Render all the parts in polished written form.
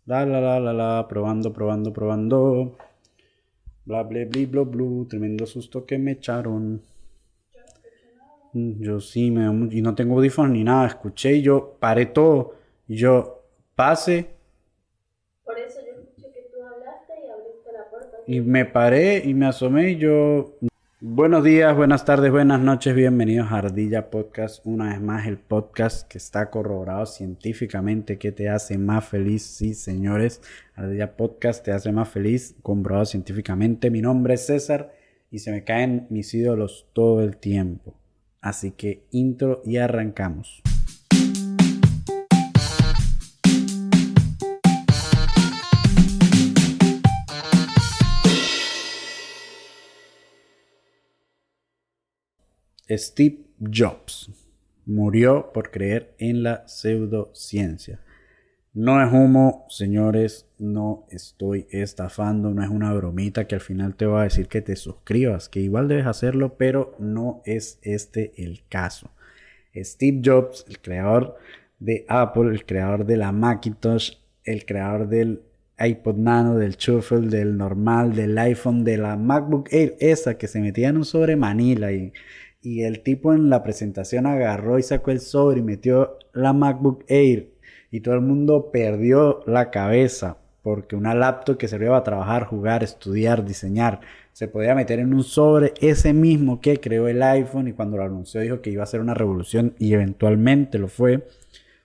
Probando, probando, probando. Bla, bla, bli, bla, blu. Tremendo susto que me echaron. Yo sí, y no tengo audífonos ni nada. Escuché y yo paré todo. Y yo pase Por eso yo escuché que tú hablaste y abriste la puerta. y me paré y me asomé y yo... Buenos días, buenas tardes, buenas noches, bienvenidos a Ardilla Podcast, una vez más el podcast que está corroborado científicamente que te hace más feliz, sí señores, Ardilla Podcast te hace más feliz, comprobado científicamente, mi nombre es César y se me caen mis ídolos todo el tiempo, así que intro y arrancamos. Steve Jobs murió por creer en la pseudociencia. No es humo, señores, no estoy estafando, no es una bromita que al final te va a decir que te suscribas, que igual debes hacerlo, pero no es este el caso. Steve Jobs, el creador de Apple, el creador de la Macintosh, el creador del iPod Nano, del Shuffle, del normal, del iPhone, de la MacBook Air, esa que se metía en un sobre Manila y el tipo en la presentación agarró y sacó el sobre y metió la MacBook Air y todo el mundo perdió la cabeza porque una laptop que servía para trabajar, jugar, estudiar, diseñar, se podía meter en un sobre ese mismo que creó el iPhone y cuando lo anunció dijo que iba a ser una revolución y eventualmente lo fue.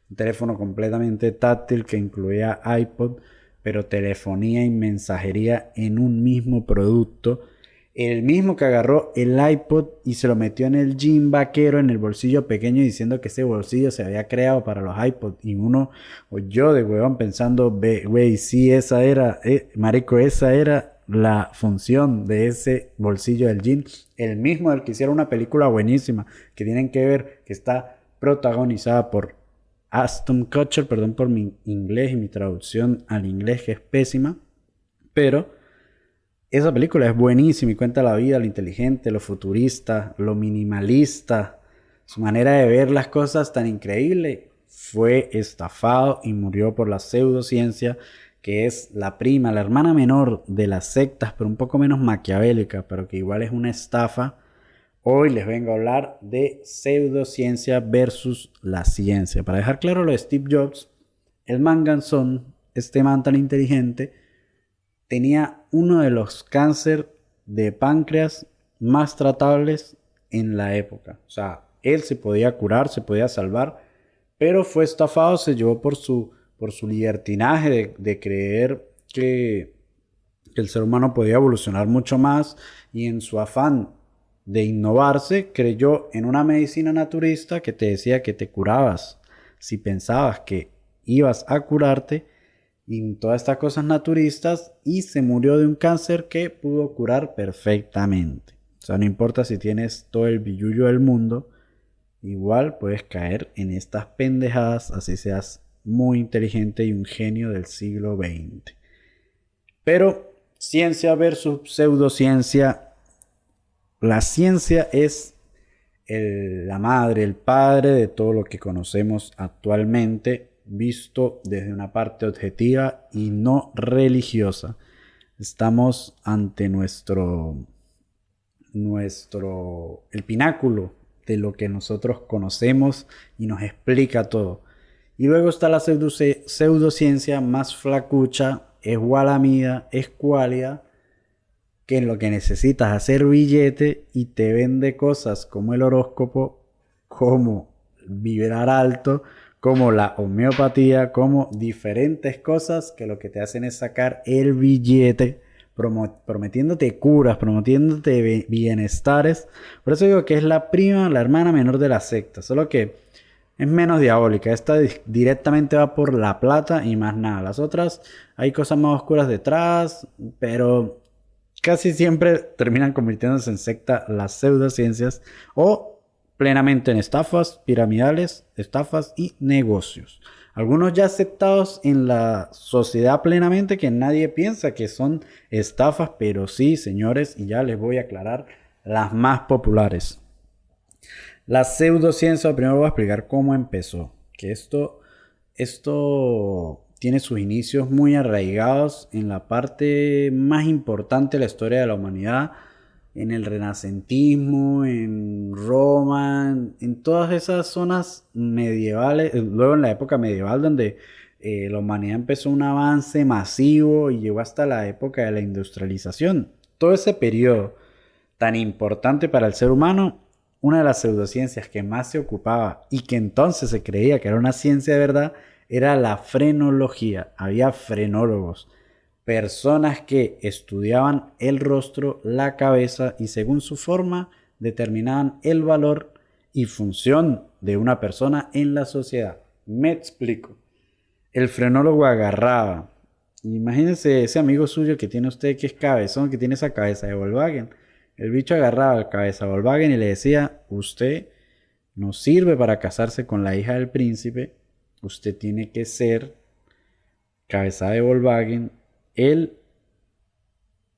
Un teléfono completamente táctil que incluía iPod, pero telefonía y mensajería en un mismo producto. El mismo que agarró el iPod y se lo metió en el jean vaquero, en el bolsillo pequeño, diciendo que ese bolsillo se había creado para los iPod. Y uno, o yo de huevón, pensando, güey, sí, esa era, marico, esa era la función de ese bolsillo del jean. El mismo del que hicieron una película buenísima, que tienen que ver, que está protagonizada por Aston Kutcher, perdón por mi inglés y mi traducción al inglés que es pésima, pero esa película es buenísima y cuenta la vida, lo inteligente, lo futurista, lo minimalista, su manera de ver las cosas tan increíble. Fue estafado y murió por la pseudociencia, que es la prima, la hermana menor de las sectas, pero un poco menos maquiavélica, pero que igual es una estafa. Hoy les vengo a hablar de pseudociencia versus la ciencia. Para dejar claro lo de Steve Jobs, el manganzón, este man tan inteligente, tenía uno de los cáncer de páncreas más tratables en la época. O sea, él se podía curar, se podía salvar, pero fue estafado, se llevó por su libertinaje de creer que el ser humano podía evolucionar mucho más y en su afán de innovarse creyó en una medicina naturista que te decía que te curabas si pensabas que ibas a curarte y todas estas cosas naturistas y se murió de un cáncer que pudo curar perfectamente. O sea, no importa si tienes todo el billullo del mundo, igual puedes caer en estas pendejadas así seas muy inteligente y un genio del siglo XX. Pero ciencia versus pseudociencia, la ciencia es la madre, el padre de todo lo que conocemos actualmente, visto desde una parte objetiva y no religiosa. Estamos ante el pináculo de lo que nosotros conocemos y nos explica todo. Y luego está la pseudociencia más flacucha, es gualamida, es cuálida, que en lo que necesitas hacer billete y te vende cosas como el horóscopo, como vibrar alto, como la homeopatía, como diferentes cosas que lo que te hacen es sacar el billete, prometiéndote curas, prometiéndote bienestares. Por eso digo que es la prima, la hermana menor de la secta, solo que es menos diabólica. Esta directamente va por la plata y más nada. Las otras hay cosas más oscuras detrás, pero casi siempre terminan convirtiéndose en secta las pseudociencias o plenamente en estafas piramidales, estafas y negocios. Algunos ya aceptados en la sociedad plenamente que nadie piensa que son estafas, pero sí, señores, y ya les voy a aclarar las más populares. La pseudociencia, primero voy a explicar cómo empezó. Que esto tiene sus inicios muy arraigados en la parte más importante de la historia de la humanidad, en el renacentismo, en Roma, en todas esas zonas medievales, luego en la época medieval donde la humanidad empezó un avance masivo y llegó hasta la época de la industrialización. Todo ese periodo tan importante para el ser humano, una de las pseudociencias que más se ocupaba y que entonces se creía que era una ciencia de verdad, era la frenología. Había frenólogos, personas que estudiaban el rostro, la cabeza y según su forma determinaban el valor y función de una persona en la sociedad. Me explico. El frenólogo agarraba, imagínense ese amigo suyo que tiene usted que es cabezón, que tiene esa cabeza de Volkswagen. El bicho agarraba la cabeza de Volkswagen y le decía, usted no sirve para casarse con la hija del príncipe, usted tiene que ser cabeza de Volkswagen, el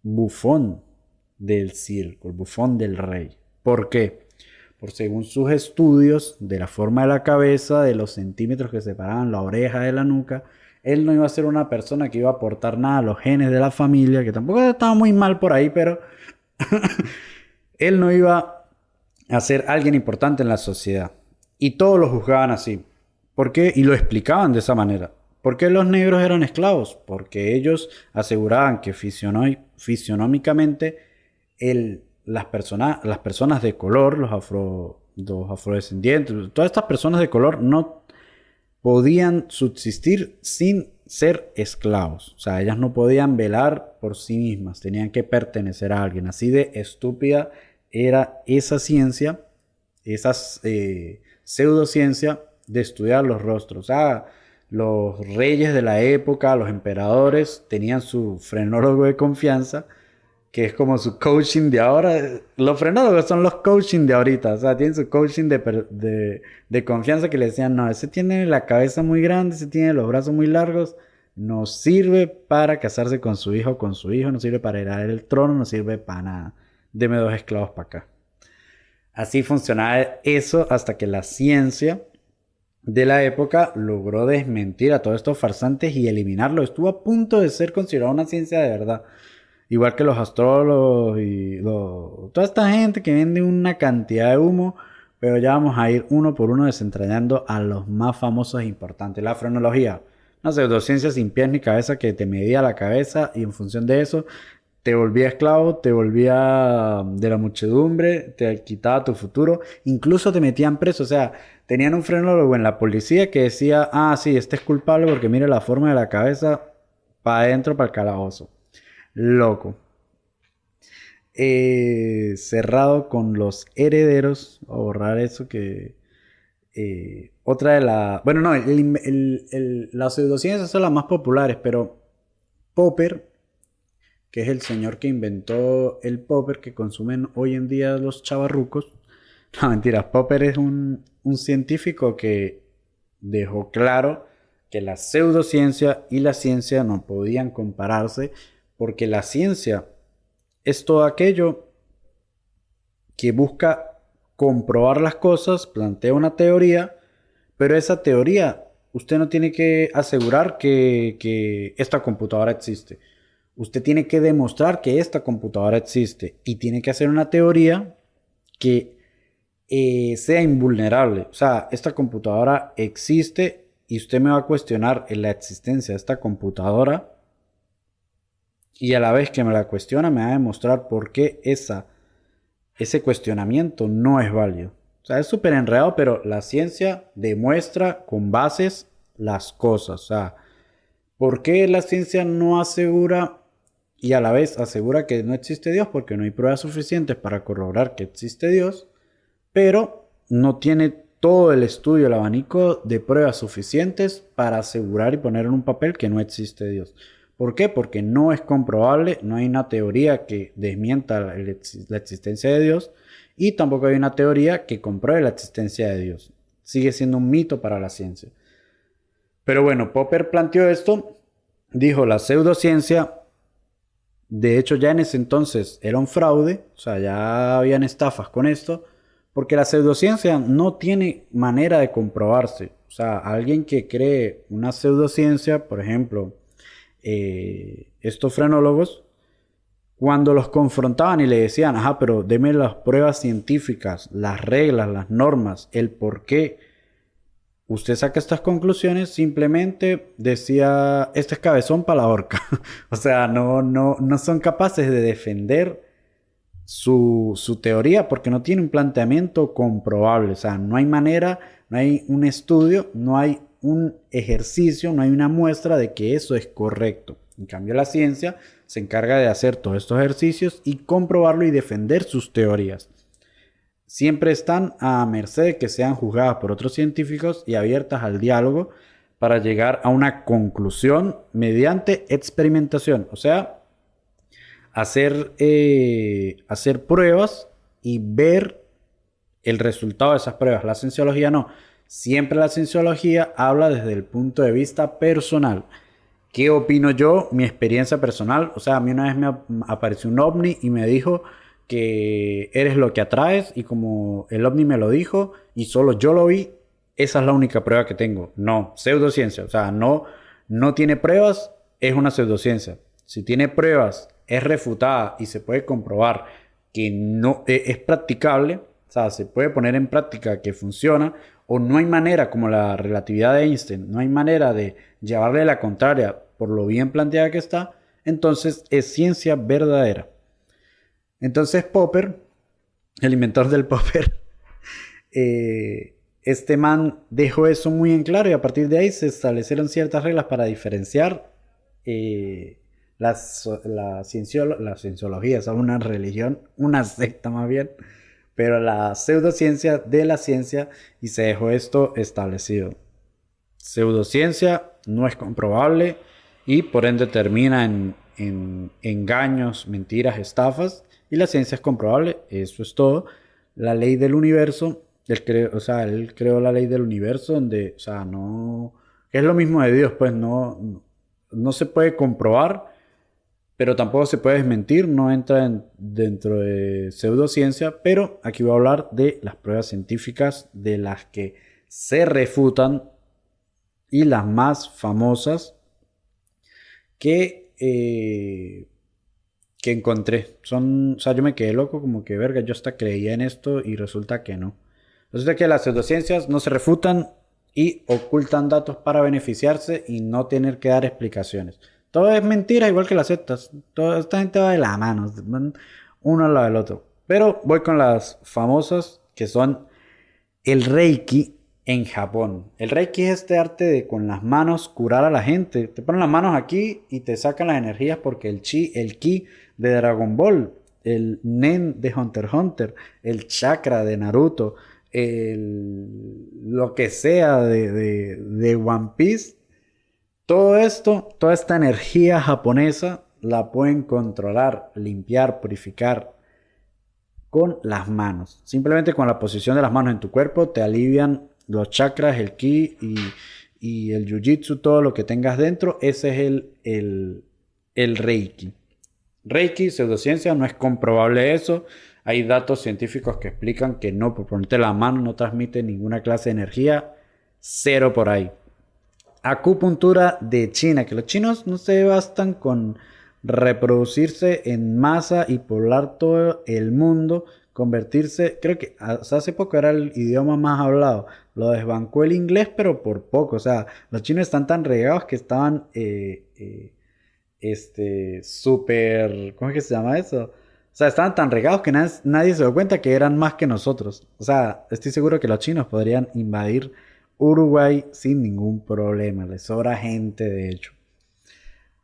bufón del circo, el bufón del rey. ¿Por qué? Por según sus estudios de la forma de la cabeza, de los centímetros que separaban la oreja de la nuca, él no iba a ser una persona que iba a aportar nada a los genes de la familia, que tampoco estaba muy mal por ahí, pero él no iba a ser alguien importante en la sociedad. Y todos lo juzgaban así. ¿Por qué? Y lo explicaban de esa manera. ¿Por qué los negros eran esclavos? Porque ellos aseguraban que fisionómicamente las personas de color, los afrodescendientes, todas estas personas de color no podían subsistir sin ser esclavos. O sea, ellas no podían velar por sí mismas, tenían que pertenecer a alguien. Así de estúpida era esa ciencia, esa pseudociencia de estudiar los rostros. O sea, los reyes de la época, los emperadores, tenían su frenólogo de confianza, que es como su coaching de ahora. Los frenólogos son los coaching de ahorita. O sea, tienen su coaching de confianza que le decían, no, ese tiene la cabeza muy grande, ese tiene los brazos muy largos. No sirve para casarse con su hijo o con su hijo, no sirve para heredar el trono, no sirve para nada. Deme 2 esclavos para acá. Así funcionaba eso hasta que la ciencia de la época logró desmentir a todos estos farsantes y eliminarlo. Estuvo a punto de ser considerado una ciencia de verdad. Igual que los astrólogos y toda esta gente que vende una cantidad de humo, pero ya vamos a ir uno por uno desentrañando a los más famosos e importantes. La frenología, una pseudociencia sin pies ni cabeza que te medía la cabeza y en función de eso te volvía esclavo, te volvía de la muchedumbre, te quitaba tu futuro, incluso te metían preso. O sea, tenían un frenólogo en la policía que decía, ah, sí, este es culpable porque mire la forma de la cabeza, para adentro, para el calabozo. Loco. Cerrado con los herederos. A borrar eso que... otra de la... Bueno, no, las pseudociencias son las más populares, pero Popper, que es el señor que inventó el popper que consumen hoy en día los chavarrucos. No, mentiras. Popper es un científico que dejó claro que la pseudociencia y la ciencia no podían compararse, porque la ciencia es todo aquello que busca comprobar las cosas, plantea una teoría, pero esa teoría usted no tiene que asegurar que esta computadora existe. Usted tiene que demostrar que esta computadora existe y tiene que hacer una teoría que sea invulnerable. O sea, esta computadora existe y usted me va a cuestionar en la existencia de esta computadora. Y a la vez que me la cuestiona, me va a demostrar por qué ese cuestionamiento no es válido. O sea, es súper enredado, pero la ciencia demuestra con bases las cosas. O sea, ¿por qué la ciencia no asegura y a la vez asegura que no existe Dios? Porque no hay pruebas suficientes para corroborar que existe Dios, pero no tiene todo el estudio, el abanico de pruebas suficientes para asegurar y poner en un papel que no existe Dios. ¿Por qué? Porque no es comprobable, no hay una teoría que desmienta la existencia de Dios y tampoco hay una teoría que compruebe la existencia de Dios. Sigue siendo un mito para la ciencia. Pero bueno, Popper planteó esto, dijo la pseudociencia, de hecho ya en ese entonces era un fraude, o sea, ya habían estafas con esto, Porque la pseudociencia no tiene manera de comprobarse. O sea, alguien que cree una pseudociencia, por ejemplo, estos frenólogos, cuando los confrontaban y le decían, ajá, pero deme las pruebas científicas, las reglas, las normas, el por qué usted saca estas conclusiones, simplemente decía, este es cabezón para la horca. O sea, no son capaces de defender su teoría porque no tiene un planteamiento comprobable. O sea, no hay manera, no hay un estudio, no hay un ejercicio, no hay una muestra de que eso es correcto. En cambio, la ciencia se encarga de hacer todos estos ejercicios y comprobarlo y defender sus teorías. Siempre están a merced de que sean juzgadas por otros científicos y abiertas al diálogo para llegar a una conclusión mediante experimentación. O sea, hacer pruebas y ver el resultado de esas pruebas. La cienciología no. Siempre la cienciología habla desde el punto de vista personal. ¿Qué opino yo? Mi experiencia personal. O sea, a mí una vez me apareció un ovni y me dijo que eres lo que atraes, y como el ovni me lo dijo y solo yo lo vi, esa es la única prueba que tengo. No, pseudociencia. O sea, no tiene pruebas, es una pseudociencia. Si tiene pruebas, es refutada y se puede comprobar que no es practicable, o sea, se puede poner en práctica que funciona, o no hay manera, como la relatividad de Einstein, no hay manera de llevarle la contraria por lo bien planteada que está, entonces es ciencia verdadera. Entonces Popper, el inventor del Popper, este man dejó eso muy en claro, y a partir de ahí se establecieron ciertas reglas para diferenciar la cienciología. Es una religión, una secta más bien, pero la pseudociencia de la ciencia, y se dejó esto establecido. Pseudociencia no es comprobable y por ende termina en engaños, mentiras, estafas, y la ciencia es comprobable. Eso es todo. La ley del universo, él creó la ley del universo donde, o sea, no, es lo mismo de Dios, pues no se puede comprobar, pero tampoco se puede desmentir, no entra dentro de pseudociencia. Pero aquí voy a hablar de las pruebas científicas de las que se refutan, y las más famosas que encontré. O sea, yo me quedé loco, como que verga, yo hasta creía en esto y resulta que no. Resulta que las pseudociencias no se refutan y ocultan datos para beneficiarse y no tener que dar explicaciones. Todo es mentira, igual que las sectas. Toda esta gente va de la mano, van uno al lado del otro. Pero voy con las famosas, que son el Reiki en Japón. El Reiki es este arte de con las manos curar a la gente. Te ponen las manos aquí y te sacan las energías, porque el ki de Dragon Ball, el Nen de Hunter x Hunter, el chakra de Naruto, lo que sea de One Piece, todo esto, toda esta energía japonesa la pueden controlar, limpiar, purificar con las manos. Simplemente con la posición de las manos en tu cuerpo te alivian los chakras, el ki y el jiu-jitsu, todo lo que tengas dentro. Ese es el Reiki. Reiki, pseudociencia, no es comprobable eso. Hay datos científicos que explican que no, por ponerte la mano no transmite ninguna clase de energía. Cero por ahí. Acupuntura de China, que los chinos no se bastan con reproducirse en masa y poblar todo el mundo, convertirse, creo que hace poco era el idioma más hablado, lo desbancó el inglés, pero por poco. O sea, los chinos están tan regados que estaban súper, ¿cómo es que se llama eso? O sea, estaban tan regados que nadie se dio cuenta que eran más que nosotros. O sea, estoy seguro que los chinos podrían invadir Uruguay sin ningún problema. Les sobra gente, de hecho.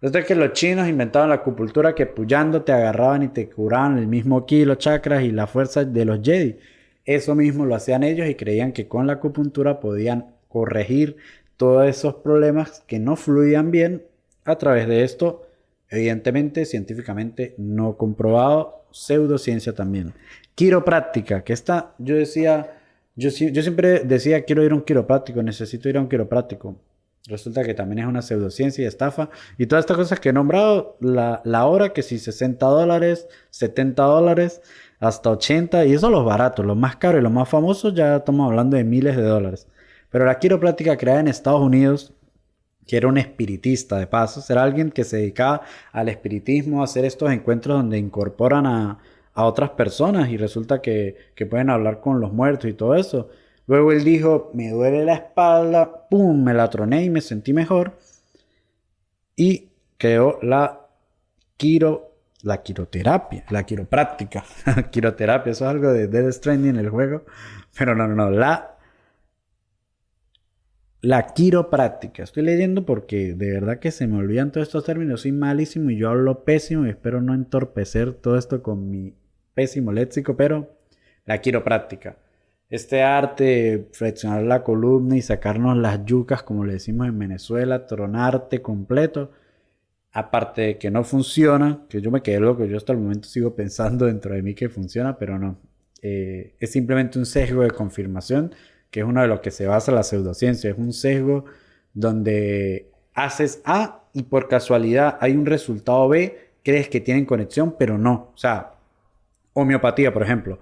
Resulta que los chinos inventaron la acupuntura, que puyando te agarraban y te curaban el mismo ki, los chakras y la fuerza de los Jedi. Eso mismo lo hacían ellos y creían que con la acupuntura podían corregir todos esos problemas que no fluían bien a través de esto. Evidentemente, científicamente no comprobado. Pseudociencia también. Quiropráctica, que esta yo siempre decía, quiero ir a un quiropráctico, necesito ir a un quiropráctico. Resulta que también es una pseudociencia y estafa. Y todas estas cosas que he nombrado, la hora que si $60, $70, hasta 80, y eso los baratos, los más caros y los más famosos ya estamos hablando de miles de dólares. Pero la quiropráctica creada en Estados Unidos, que era un espiritista de paso, era alguien que se dedicaba al espiritismo, a hacer estos encuentros donde incorporan a otras personas y resulta que pueden hablar con los muertos y todo eso. Luego él dijo, me duele la espalda, pum, me la troné y me sentí mejor. Y creó la quiroterapia, la quiropráctica. Quiroterapia, eso es algo de Death Stranding en el juego. Pero no, la quiropráctica. Estoy leyendo porque de verdad que se me olvidan todos estos términos. Soy malísimo y yo hablo pésimo y espero no entorpecer todo esto con mi pésimo léxico, pero la quiropráctica. Este arte de flexionar la columna y sacarnos las yucas, como le decimos en Venezuela, tronarte completo. Aparte de que no funciona, que yo me quedé loco, yo hasta el momento sigo pensando dentro de mí que funciona, pero no. Es simplemente un sesgo de confirmación, que es uno de los que se basa la pseudociencia. Es un sesgo donde haces A y por casualidad hay un resultado B, crees que tienen conexión, pero no. O sea, homeopatía, por ejemplo.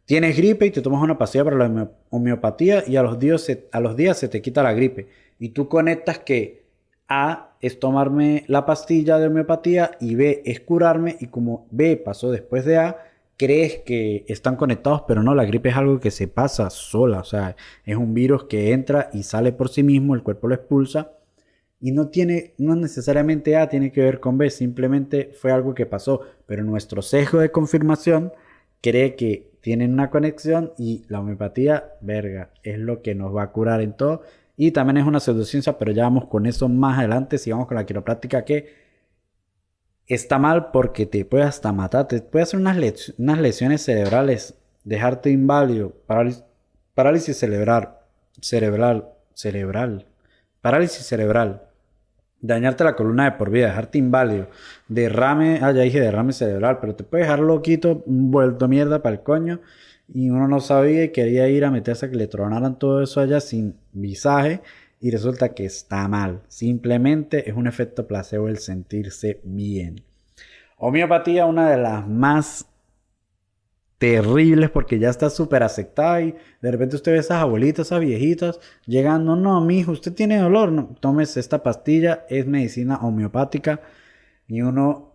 Tienes gripe y te tomas una pastilla para la homeopatía y a los días se te quita la gripe. Y tú conectas que A es tomarme la pastilla de homeopatía y B es curarme, y como B pasó después de A, crees que están conectados, pero no, la gripe es algo que se pasa sola, o sea, es un virus que entra y sale por sí mismo, el cuerpo lo expulsa y no necesariamente A tiene que ver con B, simplemente fue algo que pasó, pero nuestro sesgo de confirmación cree que tienen una conexión y la homeopatía, verga, es lo que nos va a curar en todo. Y también es una pseudociencia, pero ya vamos con eso más adelante. Sigamos con la quiropráctica, que está mal porque te puede hasta matar. Te puede hacer unas lesiones cerebrales, dejarte inválido, parálisis cerebral, parálisis cerebral, dañarte la columna de por vida, dejarte inválido, ya dije derrame cerebral, pero te puede dejar loquito, vuelto mierda para el coño. Y uno no sabía y quería ir a meterse a que le tronaran todo eso allá sin visaje. Y resulta que está mal. Simplemente es un efecto placebo el sentirse bien. Homeopatía, una de las más terribles porque ya está súper aceptada. Y de repente usted ve esas abuelitas, esas viejitas llegando. No, mijo, usted tiene dolor. No, tómese esta pastilla. Es medicina homeopática. Y uno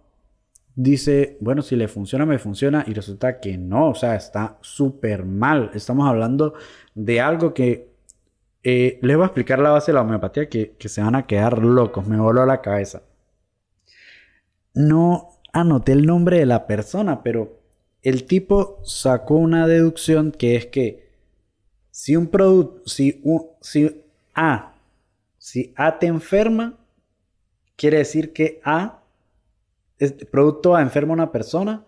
dice, bueno, si le funciona, me funciona, y resulta que no, o sea, está súper mal. Estamos hablando de algo que les voy a explicar la base de la homeopatía que se van a quedar locos, me voló la cabeza. No anoté el nombre de la persona, pero el tipo sacó una deducción que es que si un producto, si A te enferma, quiere decir que producto A enferma a una persona,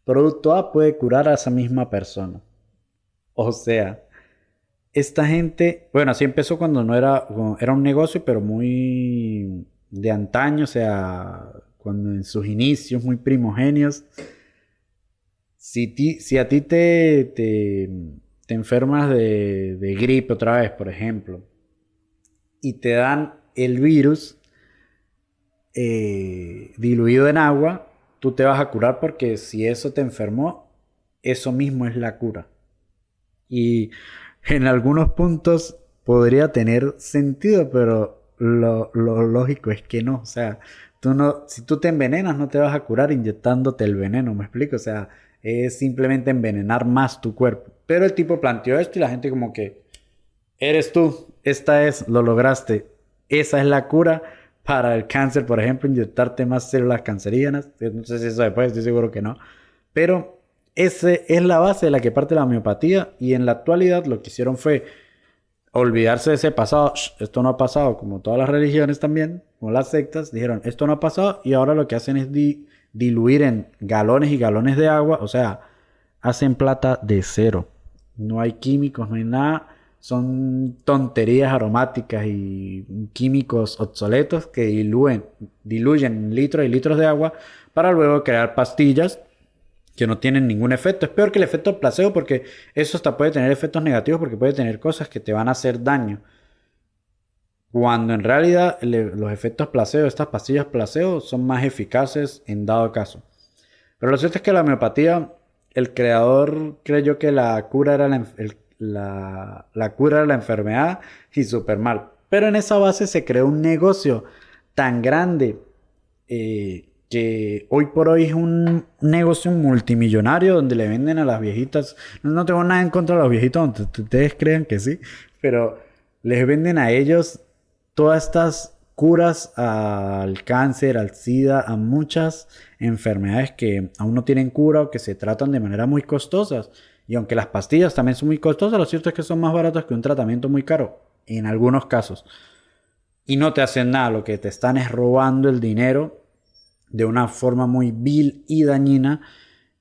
producto A puede curar a esa misma persona. O sea, esta gente, bueno, así empezó cuando era un negocio, pero muy de antaño, o sea, cuando en sus inicios, muy primogenios. Si a ti te enfermas de gripe otra vez, por ejemplo, y te dan el virus diluido en agua, tú te vas a curar porque si eso te enfermó, eso mismo es la cura. Y en algunos puntos podría tener sentido, pero lo lógico es que no. O sea, si tú te envenenas, no te vas a curar inyectándote el veneno, ¿me explico? O sea, es simplemente envenenar más tu cuerpo. Pero el tipo planteó esto y la gente como que, eres tú, lo lograste, esa es la cura para el cáncer, por ejemplo, inyectarte más células cancerígenas. No sé si eso después, estoy seguro que no. Pero esa es la base de la que parte la homeopatía, y en la actualidad lo que hicieron fue olvidarse de ese pasado. Esto no ha pasado, como todas las religiones también, como las sectas, dijeron esto no ha pasado, y ahora lo que hacen es diluir en galones y galones de agua, o sea, hacen plata de cero. No hay químicos, no hay nada. Son tonterías aromáticas y químicos obsoletos que diluyen litros y litros de agua para luego crear pastillas que no tienen ningún efecto. Es peor que el efecto placebo, porque eso hasta puede tener efectos negativos, porque puede tener cosas que te van a hacer daño. Cuando en realidad los efectos placebo, estas pastillas placebo, son más eficaces en dado caso. Pero lo cierto es que la homeopatía el creador creyó que la cura era la cura era la enfermedad y súper mal. Pero en esa base se creó un negocio tan grande que hoy por hoy es un negocio multimillonario donde le venden a las viejitas. No tengo nada en contra de los viejitos, aunque ustedes crean que sí, pero les venden a ellos todas estas curas al cáncer, al SIDA, a muchas enfermedades que aún no tienen cura o que se tratan de manera muy costosas. Y aunque las pastillas también son muy costosas, lo cierto es que son más baratas que un tratamiento muy caro, en algunos casos. Y no te hacen nada, lo que te están es robando el dinero de una forma muy vil y dañina.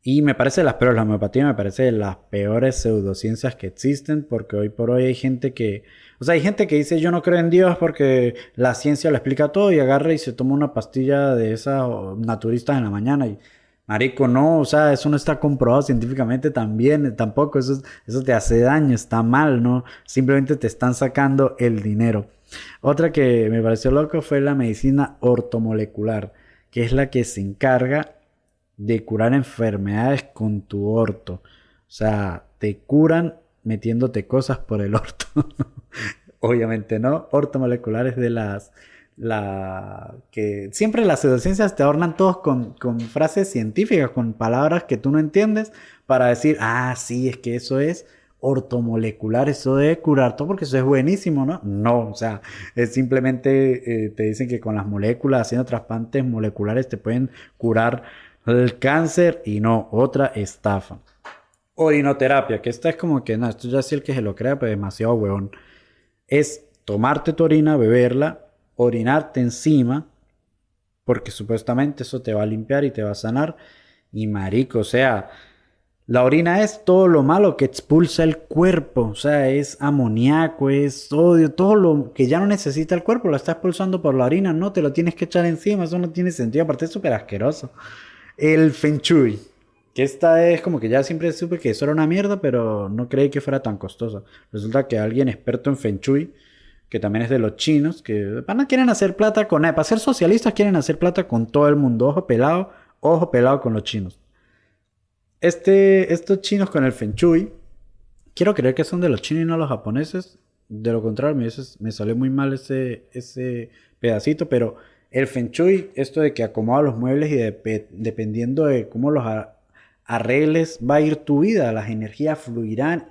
Y me parece de las peores, la homeopatía me parece de las peores pseudociencias que existen, porque hoy por hoy hay gente que, o sea, hay gente que dice yo no creo en Dios porque la ciencia lo explica todo y agarra y se toma una pastilla de esas naturistas en la mañana y marico, no, o sea, eso no está comprobado científicamente también, tampoco, eso te hace daño, está mal, ¿no? Simplemente te están sacando el dinero. Otra que me pareció loco fue la medicina ortomolecular, que es la que se encarga de curar enfermedades con tu orto. O sea, te curan metiéndote cosas por el orto. Obviamente no. Ortomolecular es de que siempre las pseudociencias te adornan todos con frases científicas, con palabras que tú no entiendes, para decir, ah, sí, es que eso es ortomolecular, eso debe curar todo porque eso es buenísimo, ¿no? No, o sea, es simplemente te dicen que con las moléculas, haciendo trasplantes moleculares, te pueden curar el cáncer y no, otra estafa. Orinoterapia, que esta es como que, no, esto ya sí el que se lo crea, pero demasiado huevón. Es tomarte tu orina, beberla, orinarte encima, porque supuestamente eso te va a limpiar y te va a sanar. Y marico, o sea, la orina es todo lo malo que expulsa el cuerpo, o sea, es amoníaco, es odio, todo lo que ya no necesita el cuerpo lo está expulsando por la orina, no te lo tienes que echar encima, eso no tiene sentido, aparte es súper asqueroso. El Feng Shui, que esta es como que ya siempre supe que eso era una mierda, pero no creí que fuera tan costoso. Resulta que alguien experto en Feng Shui, que también es de los chinos, que quieren hacer plata con para ser socialistas quieren hacer plata con todo el mundo, ojo pelado con los chinos. Estos chinos con el Feng Shui, quiero creer que son de los chinos y no los japoneses. De lo contrario, me salió muy mal ese pedacito, pero el Feng Shui, esto de que acomoda los muebles y dependiendo de cómo los arregles, va a ir tu vida, las energías fluirán.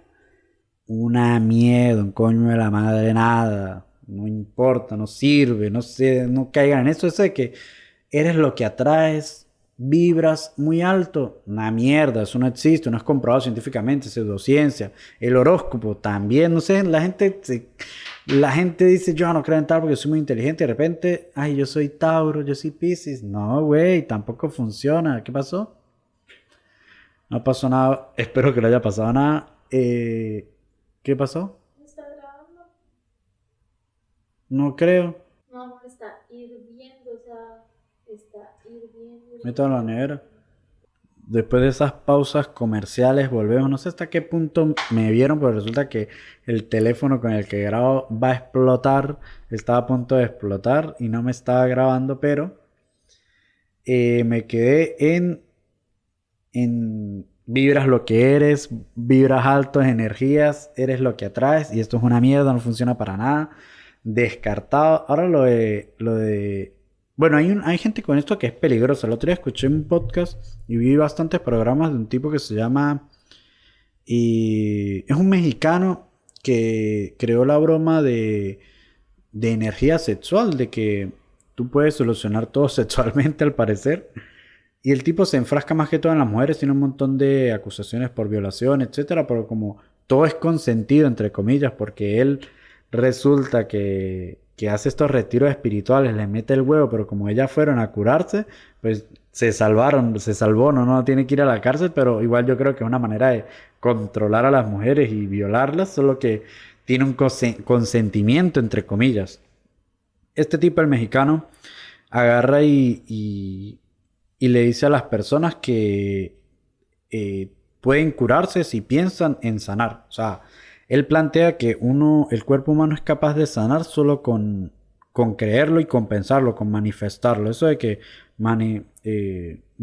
Una miedo, un coño de la madre, nada. No importa, no sirve, no sé, no caigan en eso. Eso de que eres lo que atraes, vibras muy alto. Una mierda, eso no existe, no es comprobado científicamente, pseudociencia. El horóscopo también, no sé, la gente dice yo no creo en tal porque soy muy inteligente y de repente, ay, yo soy Tauro, yo soy Piscis. No, güey, tampoco funciona. ¿Qué pasó? No pasó nada, espero que no haya pasado nada. ¿Qué pasó? ¿Me está grabando? No creo. No, amor, está hirviendo, o sea, está hirviendo. Métalo en la nevera. Después de esas pausas comerciales volvemos. No sé hasta qué punto me vieron, pero resulta que el teléfono con el que grabo va a explotar. Estaba a punto de explotar y no me estaba grabando, pero me quedé en vibras lo que eres, vibras altas energías, eres lo que atraes y esto es una mierda, no funciona para nada. Descartado. Ahora lo de bueno, hay gente con esto que es peligrosa. El otro día escuché un podcast y vi bastantes programas de un tipo que se llama y es un mexicano que creó la broma de energía sexual, de que tú puedes solucionar todo sexualmente al parecer. Y el tipo se enfrasca más que todo en las mujeres, tiene un montón de acusaciones por violación, etcétera, pero como todo es consentido, entre comillas, porque él resulta que hace estos retiros espirituales, les mete el huevo, pero como ellas fueron a curarse, pues se salvó, no tiene que ir a la cárcel, pero igual yo creo que es una manera de controlar a las mujeres y violarlas, solo que tiene un consentimiento, entre comillas. Este tipo, el mexicano, agarra y le dice a las personas que pueden curarse si piensan en sanar. O sea, él plantea que el cuerpo humano es capaz de sanar solo con creerlo y con pensarlo, con manifestarlo. Eso de que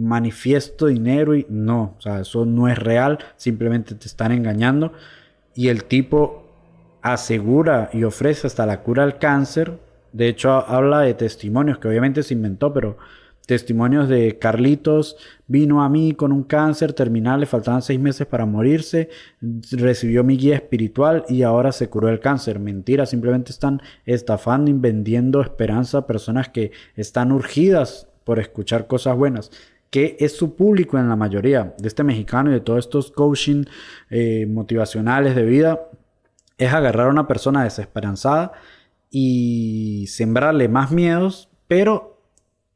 manifiesto dinero y no, o sea, eso no es real, simplemente te están engañando. Y el tipo asegura y ofrece hasta la cura al cáncer. De hecho, habla de testimonios que obviamente se inventó, pero testimonios de Carlitos vino a mí con un cáncer terminal, le faltaban 6 meses para morirse, recibió mi guía espiritual y ahora se curó el cáncer. Mentira, simplemente están estafando y vendiendo esperanza a personas que están urgidas por escuchar cosas buenas, que es su público en la mayoría de este mexicano y de todos estos coaching motivacionales de vida. Es agarrar a una persona desesperanzada y sembrarle más miedos, pero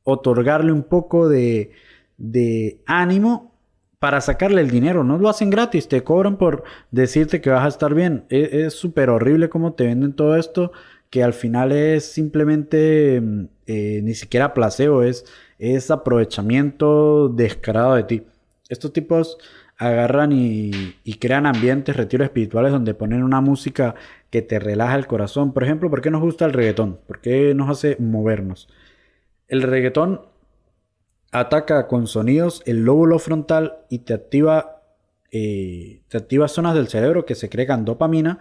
otorgarle un poco de ánimo para sacarle el dinero. No lo hacen gratis, te cobran por decirte que vas a estar bien. Es súper horrible cómo te venden todo esto, que al final es simplemente ni siquiera placebo, es aprovechamiento descarado de ti. Estos tipos agarran y crean ambientes, retiros espirituales donde ponen una música que te relaja el corazón. Por ejemplo, ¿por qué nos gusta el reggaetón? ¿Por qué nos hace movernos? El reggaetón ataca con sonidos el lóbulo frontal y te activa zonas del cerebro que secretan dopamina.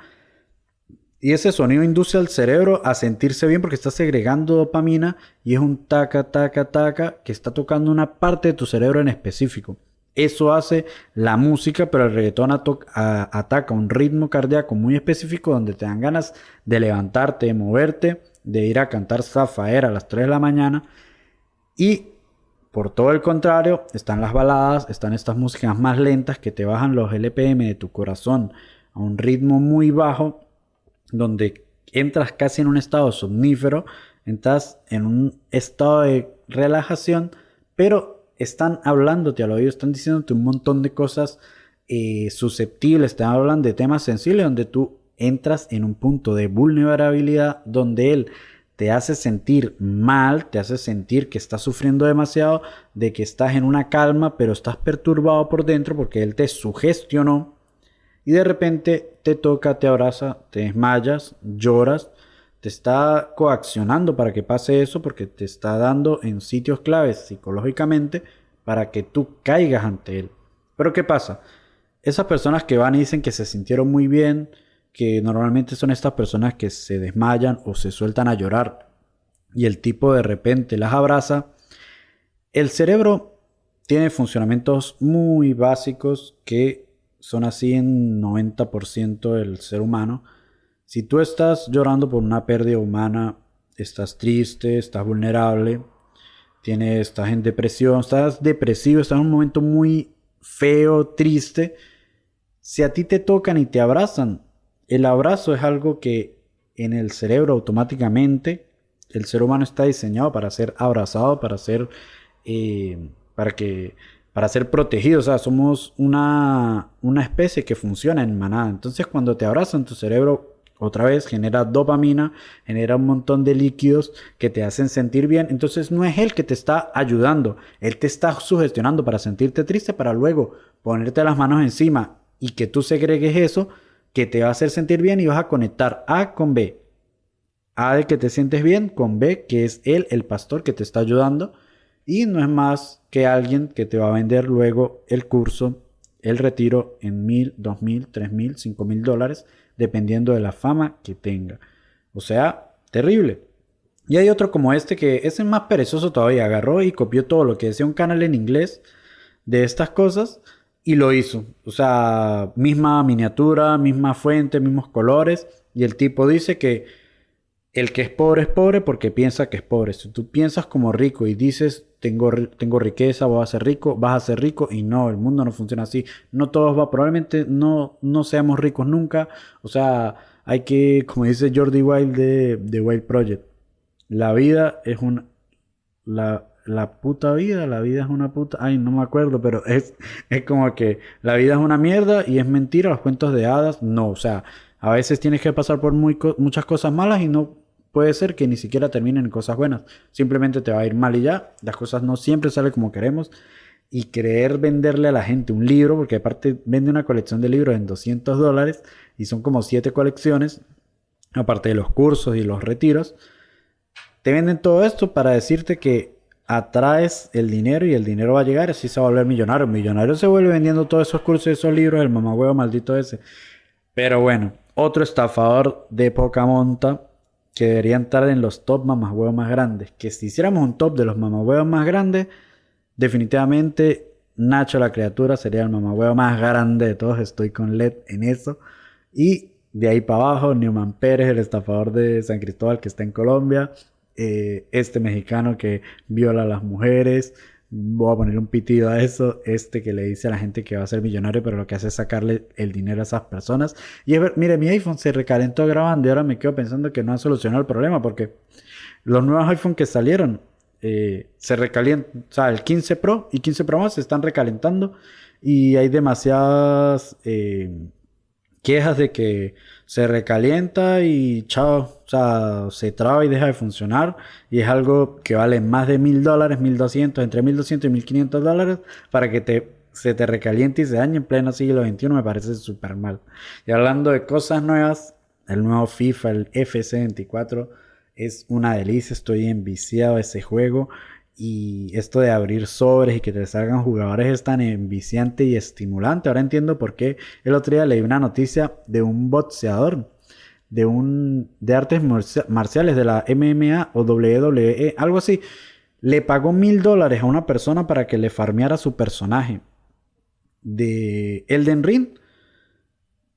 Y ese sonido induce al cerebro a sentirse bien porque está segregando dopamina y es un taca, taca, taca que está tocando una parte de tu cerebro en específico. Eso hace la música, pero el reggaetón ataca un ritmo cardíaco muy específico donde te dan ganas de levantarte, de moverte, de ir a cantar Zafaera a las 3 de la mañana. Y por todo el contrario, están las baladas, están estas músicas más lentas que te bajan los LPM de tu corazón a un ritmo muy bajo, donde entras casi en un estado somnífero, entras en un estado de relajación, pero están hablándote al oído, están diciéndote un montón de cosas susceptibles, te hablan de temas sensibles donde tú entras en un punto de vulnerabilidad donde él te hace sentir mal, te hace sentir que estás sufriendo demasiado, de que estás en una calma, pero estás perturbado por dentro porque él te sugestionó. Y de repente te toca, te abraza, te desmayas, lloras, te está coaccionando para que pase eso porque te está dando en sitios claves psicológicamente para que tú caigas ante él. Pero ¿qué pasa? Esas personas que van y dicen que se sintieron muy bien, que normalmente son estas personas que se desmayan o se sueltan a llorar y el tipo de repente las abraza, el cerebro tiene funcionamientos muy básicos que son así en 90% del ser humano. Si tú estás llorando por una pérdida humana, estás triste, estás vulnerable, estás en depresión, estás depresivo, estás en un momento muy feo, triste. Si a ti te tocan y te abrazan, el abrazo es algo que en el cerebro automáticamente, el ser humano está diseñado para ser abrazado, para ser protegido. O sea, somos una especie que funciona en manada. Entonces, cuando te abrazan, tu cerebro otra vez genera dopamina, genera un montón de líquidos que te hacen sentir bien. Entonces, no es él que te está ayudando, él te está sugestionando para sentirte triste, para luego ponerte las manos encima y que tú segregues eso, que te va a hacer sentir bien y vas a conectar A con B. A de que te sientes bien, con B, que es él, el pastor que te está ayudando. Y no es más que alguien que te va a vender luego el curso, el retiro en $1,000, $2,000, $3,000, $5,000, dependiendo de la fama que tenga. O sea, terrible. Y hay otro como este que ese es más perezoso todavía. Agarró y copió todo lo que decía un canal en inglés de estas cosas y lo hizo. O sea, misma miniatura, misma fuente, mismos colores. Y el tipo dice que el que es pobre porque piensa que es pobre. Si tú piensas como rico y dices, tengo riqueza, voy a ser rico, vas a ser rico. Y no, el mundo no funciona así. No todos probablemente no seamos ricos nunca. O sea, hay que, como dice Jordi Wild de Wild Project, la vida es la puta vida, la vida es una puta... Ay, no me acuerdo, pero es como que la vida es una mierda y es mentira, los cuentos de hadas. No, o sea, a veces tienes que pasar por muchas cosas malas y no puede ser que ni siquiera terminen en cosas buenas. Simplemente te va a ir mal y ya. Las cosas no siempre salen como queremos. Y querer venderle a la gente un libro, porque aparte vende una colección de libros en $200 y son como 7 colecciones, aparte de los cursos y los retiros. Te venden todo esto para decirte que atraes el dinero y el dinero va a llegar, así se va a volver millonario. Millonario se vuelve vendiendo todos esos cursos y esos libros, el mamagüevo maldito ese. Pero bueno, otro estafador de poca monta que debería entrar en los top mamagüevos más grandes. Que si hiciéramos un top de los mamagüevos más grandes, definitivamente Nacho la criatura sería el mamagüevo más grande de todos. Estoy con LED en eso. Y de ahí para abajo, Newman Pérez, el estafador de San Cristóbal que está en Colombia. Este mexicano que viola a las mujeres. Voy a ponerle un pitido a eso. Este que le dice a la gente que va a ser millonario, pero lo que hace es sacarle el dinero a esas personas. Y es ver, mire, mi iPhone se recalentó grabando y ahora me quedo pensando que no ha solucionado el problema porque los nuevos iPhone que salieron se recalientan. O sea, el 15 Pro y 15 Pro Max se están recalentando y hay demasiadas quejas de que se recalienta y chao, o sea, se traba y deja de funcionar y es algo que vale más de $1,000, 1,200, entre 1,200 y $1,500 para que se te recaliente y se dañe en pleno siglo XXI. Me parece súper mal. Y hablando de cosas nuevas, el nuevo FIFA, el FC24, es una delicia. Estoy enviciado a ese juego. Y esto de abrir sobres y que te salgan jugadores es tan enviciante y estimulante. Ahora entiendo por qué el otro día leí una noticia de un boxeador de artes marciales de la MMA o WWE, algo así. Le pagó $1,000 a una persona para que le farmeara su personaje de Elden Ring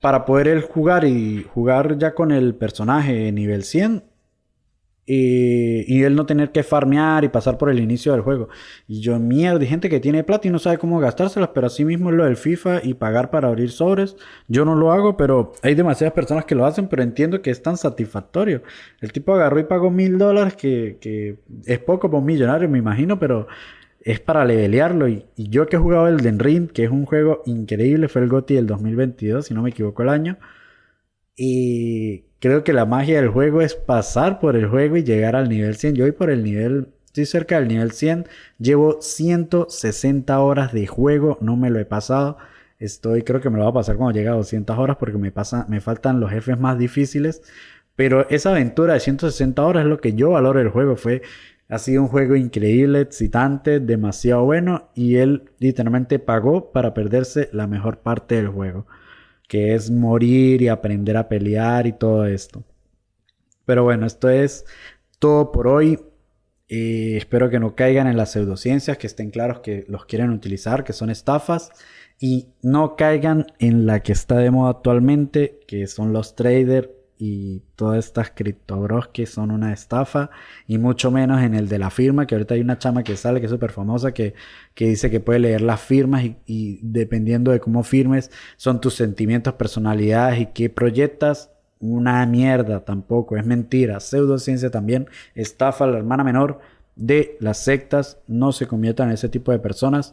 para poder él jugar ya con el personaje nivel 100 y él no tener que farmear y pasar por el inicio del juego. Y yo, mierda, hay gente que tiene plata y no sabe cómo gastárselas, pero así mismo es lo del FIFA y pagar para abrir sobres. Yo no lo hago, pero hay demasiadas personas que lo hacen, pero entiendo que es tan satisfactorio. El tipo agarró y pagó $1,000, que es poco para un millonario, me imagino, pero es para levelearlo. Y yo que he jugado el Elden Ring, que es un juego increíble, fue el GOTY del 2022, si no me equivoco el año. Y creo que la magia del juego es pasar por el juego y llegar al nivel 100. Yo voy por el nivel, estoy cerca del nivel 100. Llevo 160 horas de juego, no me lo he pasado. Creo que me lo voy a pasar cuando llegue a 200 horas porque me faltan los jefes más difíciles. Pero esa aventura de 160 horas es lo que yo valoro del juego. Ha sido un juego increíble, excitante, demasiado bueno. Y él literalmente pagó para perderse la mejor parte del juego, que es morir y aprender a pelear y todo esto. Pero bueno, esto es todo por hoy. Espero que no caigan en las pseudociencias, que estén claros que los quieren utilizar, que son estafas. Y no caigan en la que está de moda actualmente, que son los traders y todas estas criptobros que son una estafa. Y mucho menos en el de la firma, que ahorita hay una chama que sale, que es súper famosa, que dice que puede leer las firmas y dependiendo de cómo firmes, son tus sentimientos, personalidades y qué proyectas. Una mierda tampoco, es mentira. Pseudociencia también, estafa, la hermana menor de las sectas. No se conviertan en ese tipo de personas.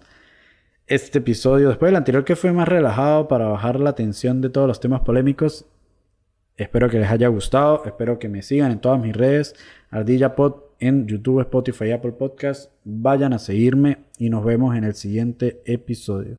Este episodio, después del anterior que fue más relajado para bajar la tensión de todos los temas polémicos, espero que les haya gustado. Espero que me sigan en todas mis redes. ArdillaPod en YouTube, Spotify, Apple Podcast. Vayan a seguirme y nos vemos en el siguiente episodio.